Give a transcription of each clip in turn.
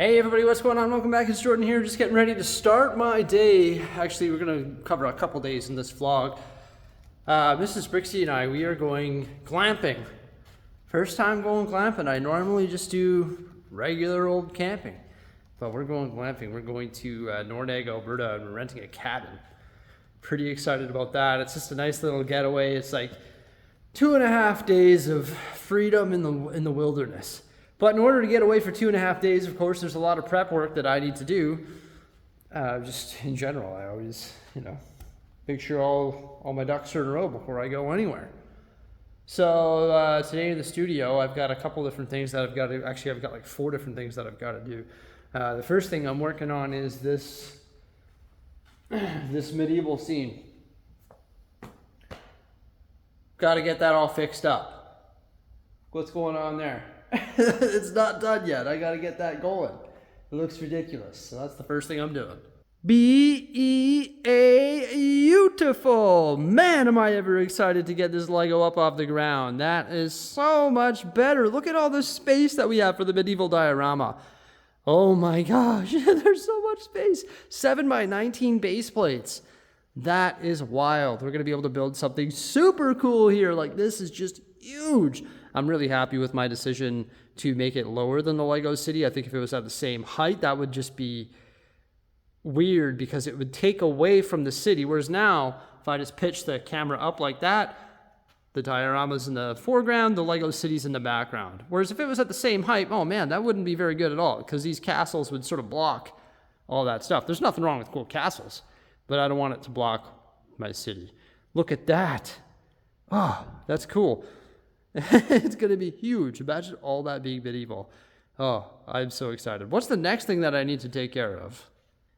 Hey everybody, what's going on? Welcome back. It's Jordan here, just getting ready to start my day. Actually, we're going to cover a couple days in this vlog. Mrs. Bricksie and I, we are going glamping. First time going glamping. I normally just do regular old camping, but we're going glamping. We're going to Nordegg, Alberta, and we're renting a cabin. Pretty excited about that. It's just a nice little getaway. It's like 2.5 days of freedom in the wilderness. But in order to get away for 2.5 days, of course, there's a lot of prep work that I need to do. Just in general, I always, make sure all my ducks are in a row before I go anywhere. So today in the studio, I've got a couple different things that I've got to, actually I've got like 4 different things that I've got to do. The first thing I'm working on is this medieval scene. Got to get that all fixed up. What's going on there? It's not done yet. I got to get that going. It looks ridiculous. So that's the first thing I'm doing. Beautiful. Man, am I ever excited to get this Lego up off the ground. That is so much better. Look at all the space that we have for the medieval diorama. Oh my gosh, there's so much space. 7x19 base plates. That is wild. We're going to be able to build something super cool here. Like, this is just huge. I'm really happy with my decision to make it lower than the Lego City. I think if it was at the same height, that would just be weird because it would take away from the city. Whereas now, if I just pitch the camera up like that, the diorama's in the foreground, the Lego City's in the background. Whereas if it was at the same height, oh man, that wouldn't be very good at all because these castles would sort of block all that stuff. There's nothing wrong with cool castles, but I don't want it to block my city. Look at that. Oh, that's cool. It's going to be huge. Imagine all that being medieval. Oh, I'm so excited. What's the next thing that I need to take care of?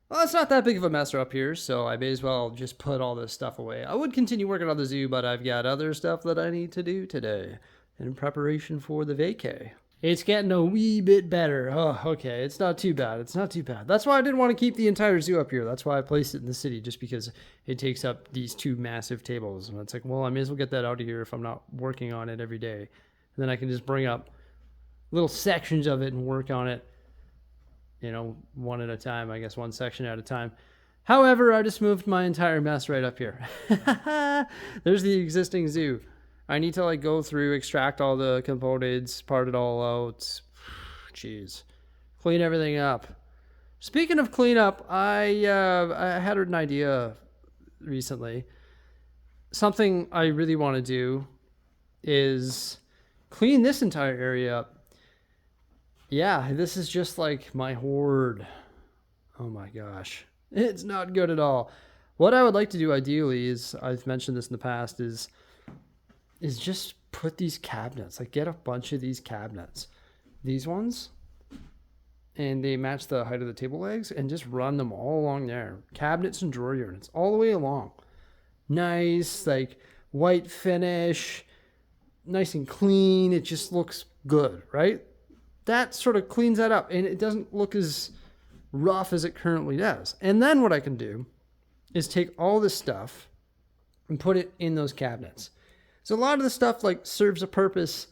Well, it's not that big of a mess up here, so I may as well just put all this stuff away. I would continue working on the zoo, but I've got other stuff that I need to do today in preparation for the vacay. It's getting a wee bit better. Oh, okay. It's not too bad. It's not too bad. That's why I didn't want to keep the entire zoo up here. That's why I placed it in the city, just because it takes up these 2 massive tables. And it's like, well, I may as well get that out of here if I'm not working on it every day. And then I can just bring up little sections of it and work on it, one at a time, I guess, one section at a time. However, I just moved my entire mess right up here. There's the existing zoo. I need to go through, extract all the components, part it all out. Jeez. Clean everything up. Speaking of clean up, I had an idea recently. Something I really want to do is clean this entire area up. Yeah, this is just like my hoard. Oh my gosh. It's not good at all. What I would like to do ideally is, I've mentioned this in the past, is just put these cabinets, get a bunch of these cabinets, these ones, and they match the height of the table legs, and just run them all along there. Cabinets and drawer units all the way along. Nice, white finish, nice and clean. It just looks good, right? That sort of cleans that up, and it doesn't look as rough as it currently does. And then what I can do is take all this stuff and put it in those cabinets. So a lot of the stuff serves a purpose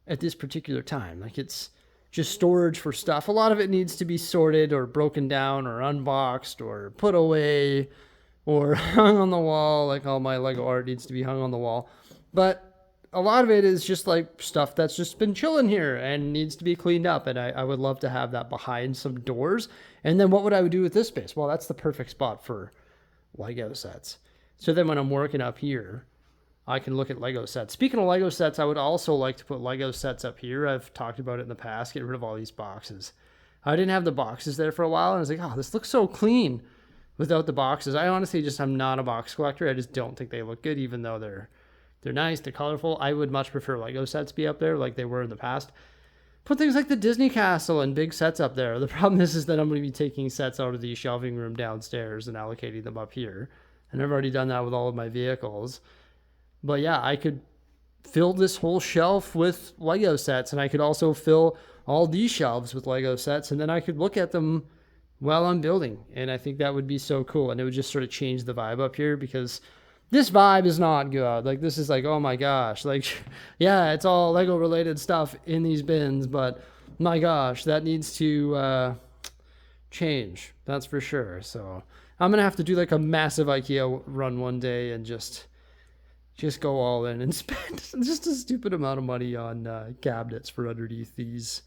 at this particular time. It's just storage for stuff. A lot of it needs to be sorted or broken down or unboxed or put away or hung on the wall. All my Lego art needs to be hung on the wall. But a lot of it is just stuff that's just been chilling here and needs to be cleaned up. And I would love to have that behind some doors. And then what would I do with this space? Well, that's the perfect spot for Lego sets. So then when I'm working up here, I can look at Lego sets. Speaking of Lego sets, I would also like to put Lego sets up here. I've talked about it in the past, get rid of all these boxes. I didn't have the boxes there for a while, and I was like, oh, this looks so clean without the boxes. I honestly I'm not a box collector. I just don't think they look good, even though they're nice, they're colorful. I would much prefer Lego sets be up there like they were in the past. Put things like the Disney Castle and big sets up there. The problem is that I'm going to be taking sets out of the shelving room downstairs and allocating them up here. And I've already done that with all of my vehicles. But yeah, I could fill this whole shelf with Lego sets, and I could also fill all these shelves with Lego sets, and then I could look at them while I'm building. And I think that would be so cool. And it would just sort of change the vibe up here, because this vibe is not good. This is oh my gosh. Yeah, it's all Lego related stuff in these bins, but My gosh, that needs to change. That's for sure. So I'm gonna have to do like a massive IKEA run one day and just go all in and spend just a stupid amount of money on cabinets for underneath these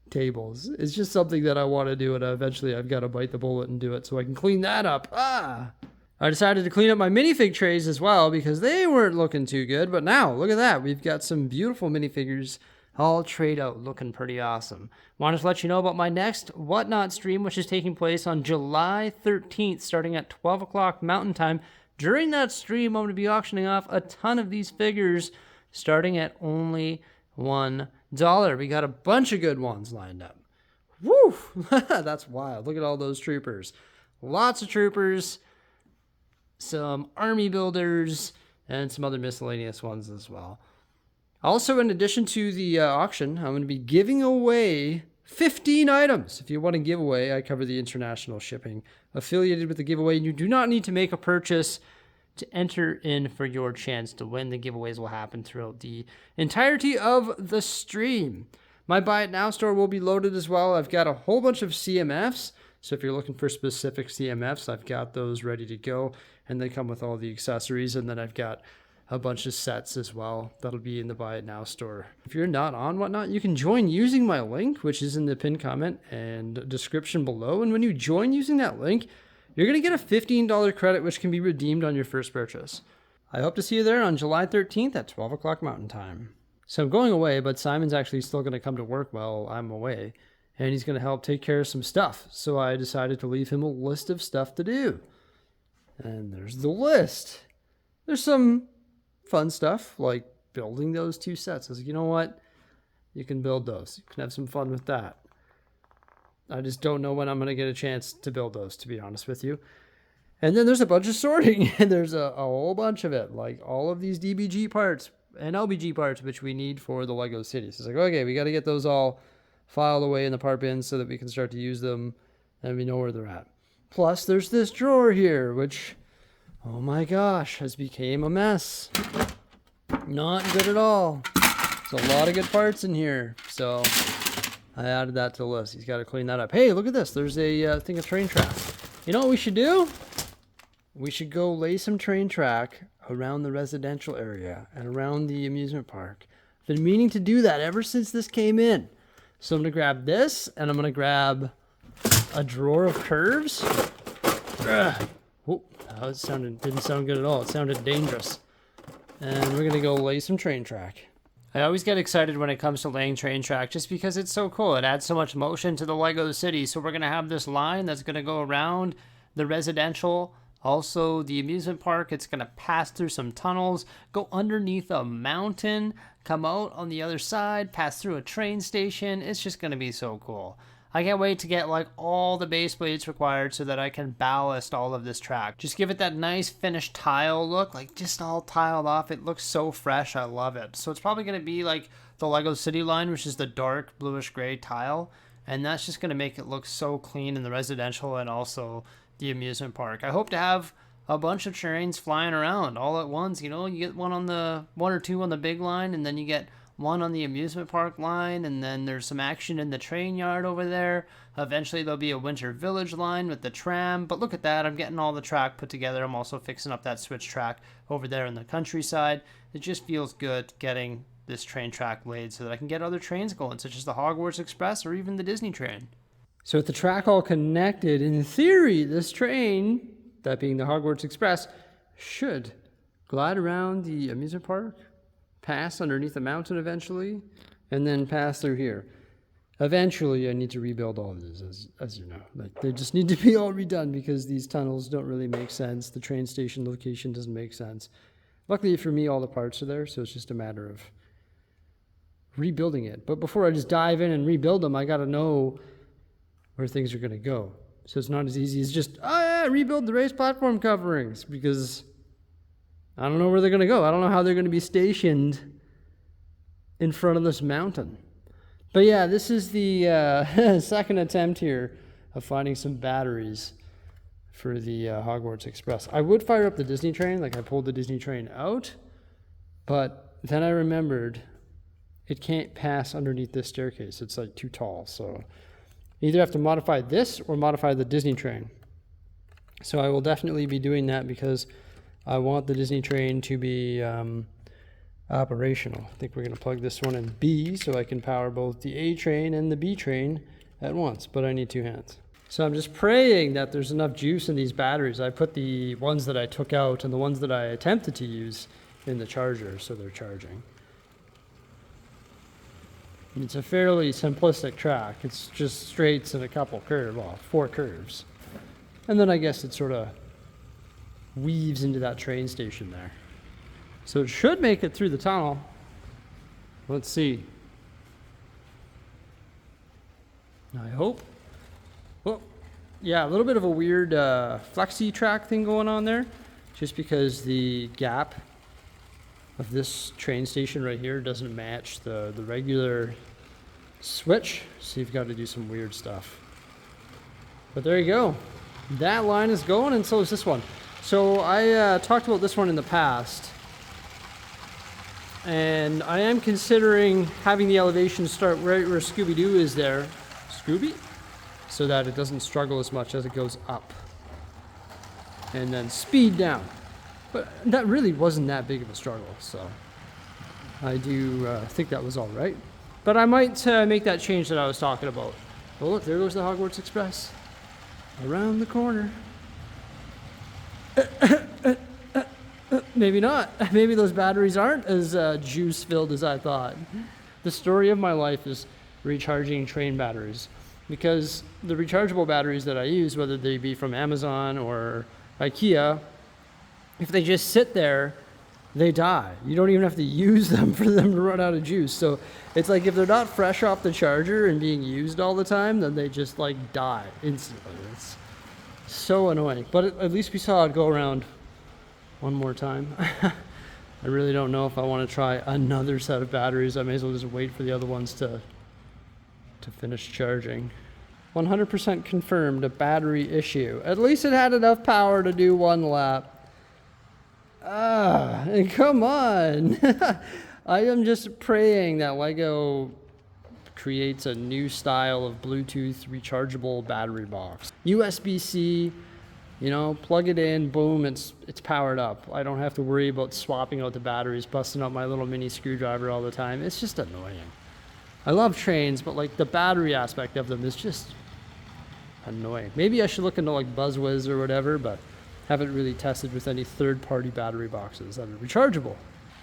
tables. It's just something that I want to do, and eventually I've got to bite the bullet and do it so I can clean that up. I decided to clean up my minifig trays as well because they weren't looking too good, but now look at that. We've got some beautiful minifigures all trayed out, looking pretty awesome. Wanted to let you know about my next Whatnot stream, which is taking place on July 13th, starting at 12 o'clock Mountain Time. During that stream, I'm going to be auctioning off a ton of these figures, starting at only $1. We got a bunch of good ones lined up. Woo! That's wild. Look at all those troopers. Lots of troopers, some army builders, and some other miscellaneous ones as well. Also, in addition to the auction, I'm going to be giving away 15 items. If you want a giveaway, I cover the international shipping affiliated with the giveaway. You do not need to make a purchase to enter in for your chance to win. The giveaways will happen throughout the entirety of the stream. My Buy It Now store will be loaded as well. I've got a whole bunch of CMFs. So if you're looking for specific CMFs, I've got those ready to go. And they come with all the accessories. And then I've got a bunch of sets as well that'll be in the Buy It Now store. If you're not on Whatnot, you can join using my link, which is in the pinned comment and description below. And when you join using that link, you're going to get a $15 credit, which can be redeemed on your first purchase. I hope to see you there on July 13th at 12 o'clock Mountain Time. So I'm going away, but Simon's actually still going to come to work while I'm away, and he's going to help take care of some stuff. So I decided to leave him a list of stuff to do. And there's the list. There's some fun stuff like building those 2 sets. I was like, you know what? You can build those. You can have some fun with that. I just don't know when I'm going to get a chance to build those, to be honest with you. And then there's a bunch of sorting, and there's a whole bunch of it, like all of these DBG parts and LBG parts, which we need for the Lego City. So it's like, okay, we got to get those all filed away in the part bin so that we can start to use them and we know where they're at. Plus, there's this drawer here, which, oh my gosh, has become a mess. Not good at all. There's a lot of good parts in here, so I added that to the list. He's got to clean that up. Hey, look at this. There's a thing of train track. You know what we should do? We should go lay some train track around the residential area and around the amusement park. I've been meaning to do that ever since this came in. So I'm going to grab this, and I'm going to grab a drawer of curves. Oh, that didn't sound good at all. It sounded dangerous. And we're going to go lay some train track. I always get excited when it comes to laying train track just because it's so cool. It adds so much motion to the Lego City. So we're going to have this line that's going to go around the residential, also the amusement park. It's going to pass through some tunnels, go underneath a mountain, come out on the other side, pass through a train station. It's just going to be so cool. I can't wait to get like all the base plates required so that I can ballast all of this track. Just give it that nice finished tile look, like just all tiled off. It looks so fresh. I love it. So it's probably going to be like the Lego City line, which is the dark bluish gray tile. And that's just going to make it look so clean in the residential and also the amusement park. I hope to have a bunch of trains flying around all at once. You know, you get one or two on the big line, and then you get one on the amusement park line, and then there's some action in the train yard over there. Eventually there'll be a Winter Village line with the tram, but look at that, I'm getting all the track put together. I'm also fixing up that switch track over there in the countryside. It just feels good getting this train track laid so that I can get other trains going, such as the Hogwarts Express or even the Disney train. So with the track all connected, in theory, this train, that being the Hogwarts Express, should glide around the amusement park, pass underneath the mountain eventually, and then pass through here. Eventually, I need to rebuild all of this, as you know. Like, they just need to be all redone because these tunnels don't really make sense. The train station location doesn't make sense. Luckily for me, all the parts are there, so it's just a matter of rebuilding it. But before I just dive in and rebuild them, I got to know where things are going to go. So it's not as easy as just, rebuild the raised platform coverings, because I don't know where they're going to go. I don't know how they're going to be stationed in front of this mountain. But yeah, this is the second attempt here of finding some batteries for the Hogwarts Express. I would fire up the Disney train, like I pulled the Disney train out, but then I remembered it can't pass underneath this staircase. It's like too tall. So either have to modify this or modify the Disney train. So I will definitely be doing that because I want the Disney train to be operational. I think we're going to plug this one in B so I can power both the A train and the B train at once, but I need 2 hands. So I'm just praying that there's enough juice in these batteries. I put the ones that I took out and the ones that I attempted to use in the charger so they're charging. And it's a fairly simplistic track. It's just straights and a couple curves, well, 4 curves. And then I guess it sort of weaves into that train station there. So it should make it through the tunnel. Let's see. I hope. Well, yeah, a little bit of a weird flexi track thing going on there. Just because the gap of this train station right here doesn't match the regular switch. So you've got to do some weird stuff. But there you go. That line is going, and so is this one. So I talked about this one in the past, and I am considering having the elevation start right where Scooby-Doo is there, Scooby, so that it doesn't struggle as much as it goes up, and then speed down. But that really wasn't that big of a struggle, so I do think that was all right. But I might make that change that I was talking about. Oh look, there goes the Hogwarts Express. Around the corner. Maybe not. Maybe those batteries aren't as juice-filled as I thought. The story of my life is recharging train batteries. Because the rechargeable batteries that I use, whether they be from Amazon or IKEA, if they just sit there, they die. You don't even have to use them for them to run out of juice. So it's like if they're not fresh off the charger and being used all the time, then they just like die instantly. It's so annoying. But at least we saw it go around one more time. I really don't know if I want to try another set of batteries. I may as well just wait for the other ones to finish charging. 100% confirmed, a battery issue. At least it had enough power to do 1 lap. Come on. I am just praying that Lego creates a new style of Bluetooth rechargeable battery box. USB-C, you know, plug it in, boom, it's powered up. I don't have to worry about swapping out the batteries, busting out my little mini screwdriver all the time. It's just annoying. I love trains, but like the battery aspect of them is just annoying. Maybe I should look into like BuzzWizz or whatever, but haven't really tested with any third-party battery boxes that are rechargeable.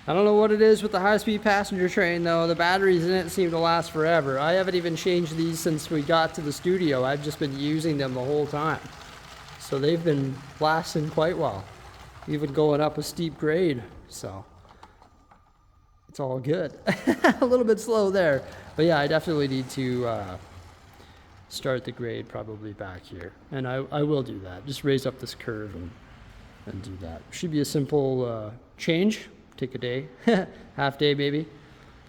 I don't know what it is with the high-speed passenger train though. The batteries in it seem to last forever. I haven't even changed these since we got to the studio. I've just been using them the whole time. So they've been lasting quite well, even going up a steep grade. So it's all good. A little bit slow there. But yeah, I definitely need to start the grade probably back here. And I will do that. Just raise up this curve and do that. Should be a simple change. Take a day. Half day maybe.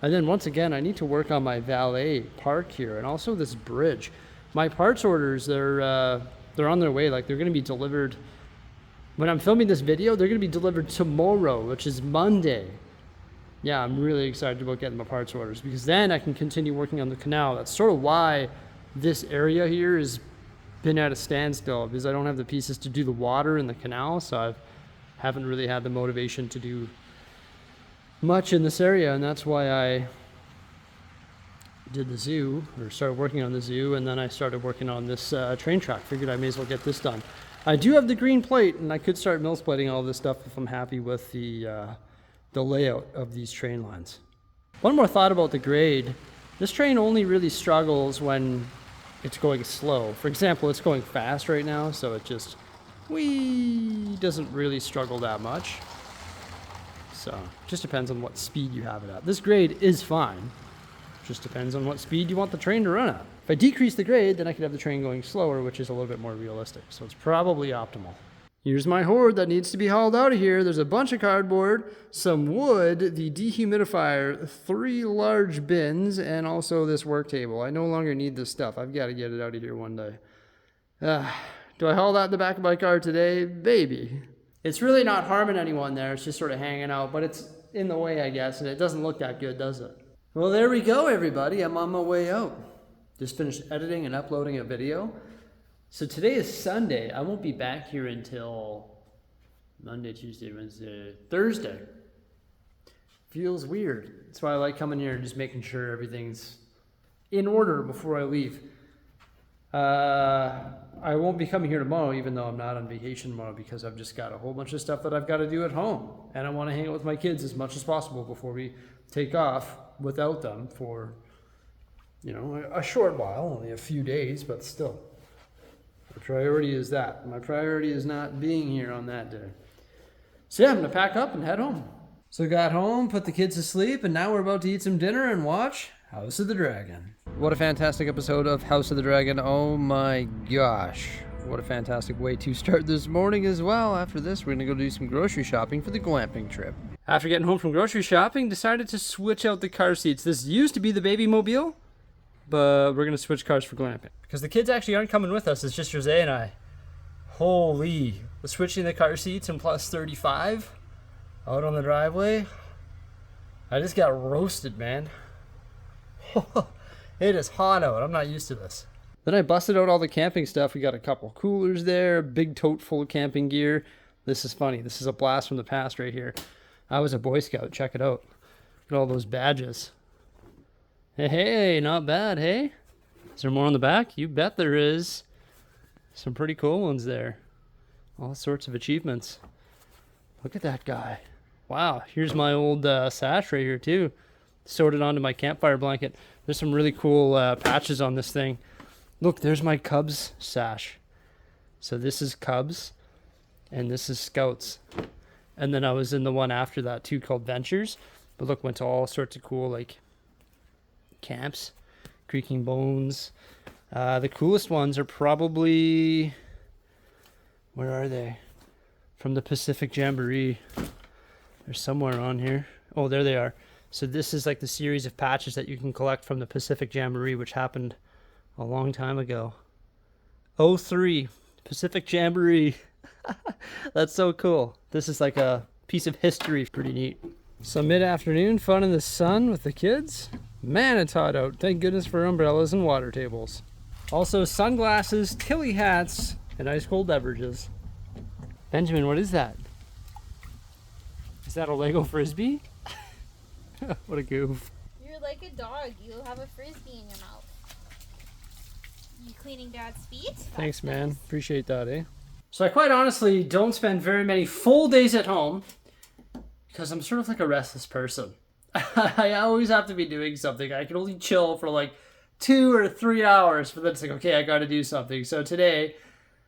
And then once again, I need to work on my valet park here and also this bridge. My parts orders, they're on their way. Like they're going to be delivered. When I'm filming this video, they're going to be delivered tomorrow, which is Monday. Yeah, I'm really excited about getting my parts orders because then I can continue working on the canal. That's sort of why this area here has been at a standstill, because I don't have the pieces to do the water in the canal, so I haven't really had the motivation to do much in this area, and that's why I did the zoo, or started working on the zoo, and then I started working on this train track. Figured I may as well get this done. I do have the green plate, and I could start mill splitting all this stuff if I'm happy with the layout of these train lines. One more thought about the grade. This train only really struggles when it's going slow. For example, it's going fast right now, so it just doesn't really struggle that much. So just depends on what speed you have it at. This grade is fine. Just depends on what speed you want the train to run at. If I decrease the grade, then I could have the train going slower, which is a little bit more realistic. So it's probably optimal. Here's my hoard that needs to be hauled out of here. There's a bunch of cardboard, some wood, the dehumidifier, 3 large bins, and also this work table. I no longer need this stuff. I've got to get it out of here one day. Do I haul that in the back of my car today? Maybe. It's really not harming anyone there. It's just sort of hanging out, but it's in the way, I guess, and it doesn't look that good, does it? Well, there we go, everybody. I'm on my way out. Just finished editing and uploading a video. So today is Sunday. I won't be back here until Monday, Tuesday, Wednesday, Thursday. Feels weird. That's why I like coming here and just making sure everything's in order before I leave. I won't be coming here tomorrow, even though I'm not on vacation tomorrow, because I've just got a whole bunch of stuff that I've got to do at home. And I want to hang out with my kids as much as possible before we take off without them for, you know, a short while, only a few days, but still. The priority is that. My priority is not being here on that day. So yeah, I'm going to pack up and head home. So got home, put the kids to sleep, and now we're about to eat some dinner and watch House of the Dragon. What a fantastic episode of House of the Dragon. Oh my gosh. What a fantastic way to start this morning as well. After this, we're going to go do some grocery shopping for the glamping trip. After getting home from grocery shopping, decided to switch out the car seats. This used to be the baby mobile, but we're going to switch cars for glamping. Because the kids actually aren't coming with us. It's just Jose and I. Holy. We're switching the car seats and plus 35 out on the driveway. I just got roasted, man. It is hot out. I'm not used to this. Then I busted out all the camping stuff. We got a couple coolers there, a big tote full of camping gear. This is funny. This is a blast from the past right here. I was a Boy Scout. Check it out. Look at all those badges. Hey, not bad, hey? Is there more on the back? You bet there is. Some pretty cool ones there. All sorts of achievements. Look at that guy. Wow, here's my old sash right here too. Sorted onto my campfire blanket. There's some really cool patches on this thing. Look, there's my Cubs sash. So this is Cubs, and this is Scouts. And then I was in the one after that too called Ventures. But look, went to all sorts of cool like camps, Creaking Bones. The coolest ones are probably, where are they? From the Pacific Jamboree. They're somewhere on here. Oh, there they are. So this is like the series of patches that you can collect from the Pacific Jamboree, which happened a long time ago. 03, Pacific Jamboree. That's so cool. This is like a piece of history. Pretty neat. So mid-afternoon, fun in the sun with the kids. Man, it's hot out. Thank goodness for umbrellas and water tables. Also sunglasses, Tilly hats, and ice cold beverages. Benjamin, what is that? Is that a Lego Frisbee? What a goof. You're like a dog. You have a Frisbee in your mouth. You cleaning Dad's feet? Thanks, man. Nice. Appreciate that, eh? So I quite honestly don't spend very many full days at home because I'm sort of like a restless person. I always have to be doing something. I can only chill for like 2 or 3 hours, but then it's like, okay, I got to do something. So today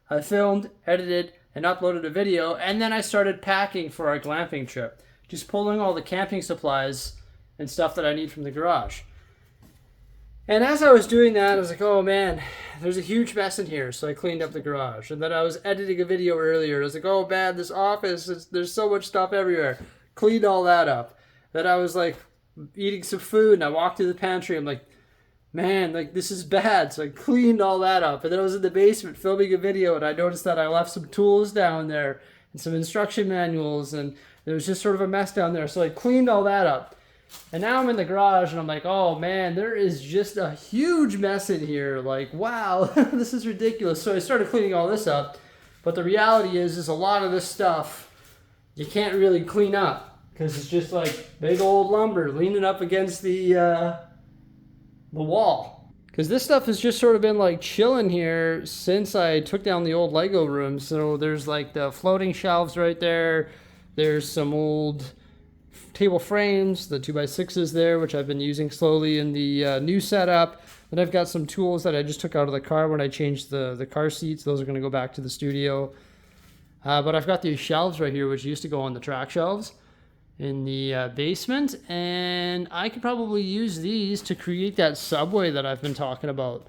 I filmed, edited, and uploaded a video, and then I started packing for our glamping trip. Just pulling all the camping supplies and stuff that I need from the garage. And as I was doing that, I was like, oh man, there's a huge mess in here. So I cleaned up the garage. And then I was editing a video earlier. I was like, oh man, this office, there's so much stuff everywhere. Cleaned all that up. Then I was like eating some food and I walked through the pantry. I'm like, man, like this is bad. So I cleaned all that up. And then I was in the basement filming a video and I noticed that I left some tools down there and some instruction manuals, and there was just sort of a mess down there. So I cleaned all that up. And now I'm in the garage and I'm like, oh man, there is just a huge mess in here. Like, wow, this is ridiculous. So I started cleaning all this up. But the reality is a lot of this stuff you can't really clean up because it's just like big old lumber leaning up against the wall. Because this stuff has just sort of been like chilling here since I took down the old Lego room. So there's like the floating shelves right there. There's some old table frames, the 2x6s there, which I've been using slowly in the new setup. Then I've got some tools that I just took out of the car when I changed the car seats. Those are going to go back to the studio. But I've got these shelves right here, which used to go on the track shelves in the basement. And I could probably use these to create that subway that I've been talking about.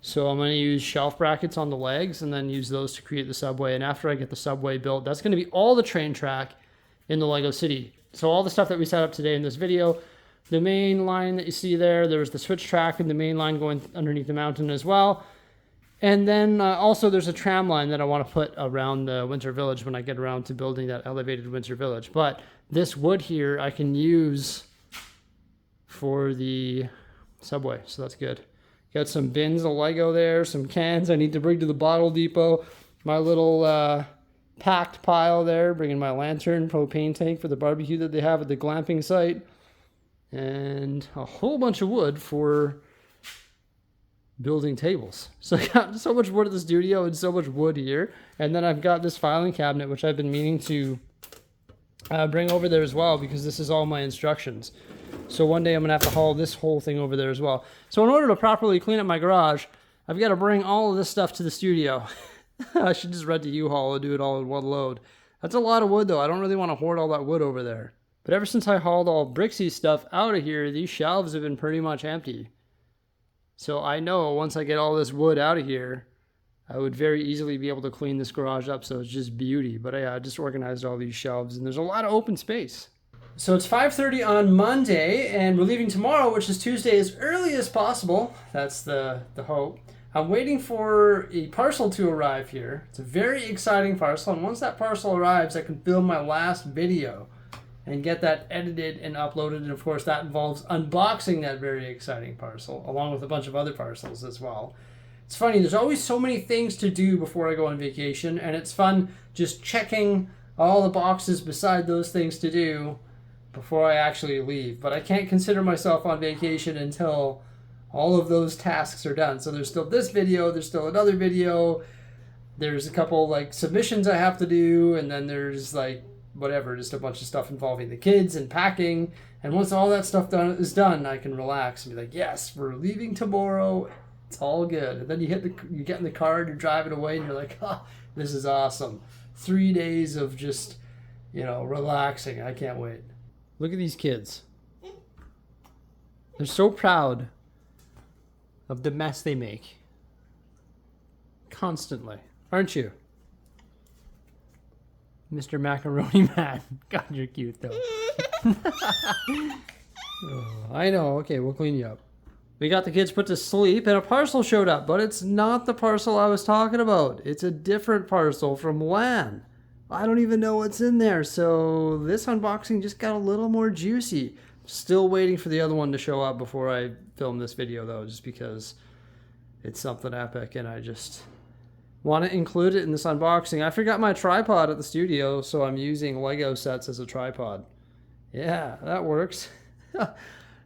So I'm going to use shelf brackets on the legs and then use those to create the subway. And after I get the subway built, that's going to be all the train track in the Lego City. So all the stuff that we set up today in this video, the main line that you see there, there's the switch track and the main line going underneath the mountain as well. And then also there's a tram line that I want to put around the Winter Village when I get around to building that elevated Winter Village. But this wood here I can use for the subway, so that's good. Got some bins of Lego there, some cans I need to bring to the bottle depot. My little packed pile there, bringing my lantern, propane tank for the barbecue that they have at the glamping site, and a whole bunch of wood for building tables. So I got so much wood at the studio and so much wood here. And then I've got this filing cabinet, which I've been meaning to bring over there as well, because this is all my instructions. So one day I'm gonna have to haul this whole thing over there as well. So in order to properly clean up my garage, I've got to bring all of this stuff to the studio. I should just rent a U-Haul and do it all in one load. That's a lot of wood though. I don't really want to hoard all that wood over there. But ever since I hauled all Bricksie stuff out of here, these shelves have been pretty much empty. So I know once I get all this wood out of here, I would very easily be able to clean this garage up so it's just beauty. But I just organized all these shelves and there's a lot of open space. So it's 5:30 on Monday and we're leaving tomorrow, which is Tuesday, as early as possible. That's the hope. I'm waiting for a parcel to arrive here. It's a very exciting parcel, and once that parcel arrives, I can film my last video and get that edited and uploaded. And of course that involves unboxing that very exciting parcel along with a bunch of other parcels as well. It's funny, there's always so many things to do before I go on vacation, and it's fun just checking all the boxes beside those things to do before I actually leave. But I can't consider myself on vacation until all of those tasks are done. So there's still this video, there's still another video, there's a couple like submissions I have to do, and then there's like whatever, just a bunch of stuff involving the kids and packing. And once all that stuff is done, I can relax and be like, yes, we're leaving tomorrow. It's all good. And then you get in the car and you're driving away and you're like, oh, this is awesome. 3 days of just, relaxing. I can't wait. Look at these kids. They're so proud of the mess they make. Constantly. Aren't you? Mr. Macaroni Man. God, you're cute though. Oh, I know. Okay, we'll clean you up. We got the kids put to sleep and a parcel showed up, but it's not the parcel I was talking about. It's a different parcel from LAN. I don't even know what's in there, so this unboxing just got a little more juicy. Still waiting for the other one to show up before I film this video though, just because it's something epic and I just want to include it in this unboxing. I forgot my tripod at the studio, so I'm using Lego sets as a tripod. Yeah, that works.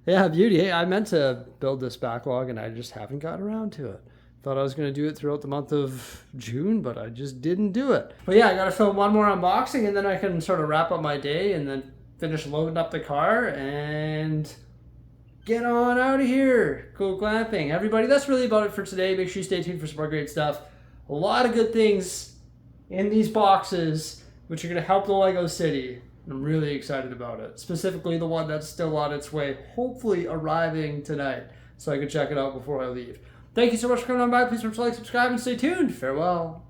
Yeah, beauty. Hey, I meant to build this backlog and I just haven't got around to it. Thought I was going to do it throughout the month of June, but I just didn't do it. But yeah, I got to film one more unboxing and then I can sort of wrap up my day and then finish loading up the car and get on out of here. Go glamping. Everybody, that's really about it for today. Make sure you stay tuned for some more great stuff. A lot of good things in these boxes, which are going to help the Lego City. I'm really excited about it. Specifically the one that's still on its way, hopefully arriving tonight, so I can check it out before I leave. Thank you so much for coming on by. Please remember to like, subscribe, and stay tuned. Farewell.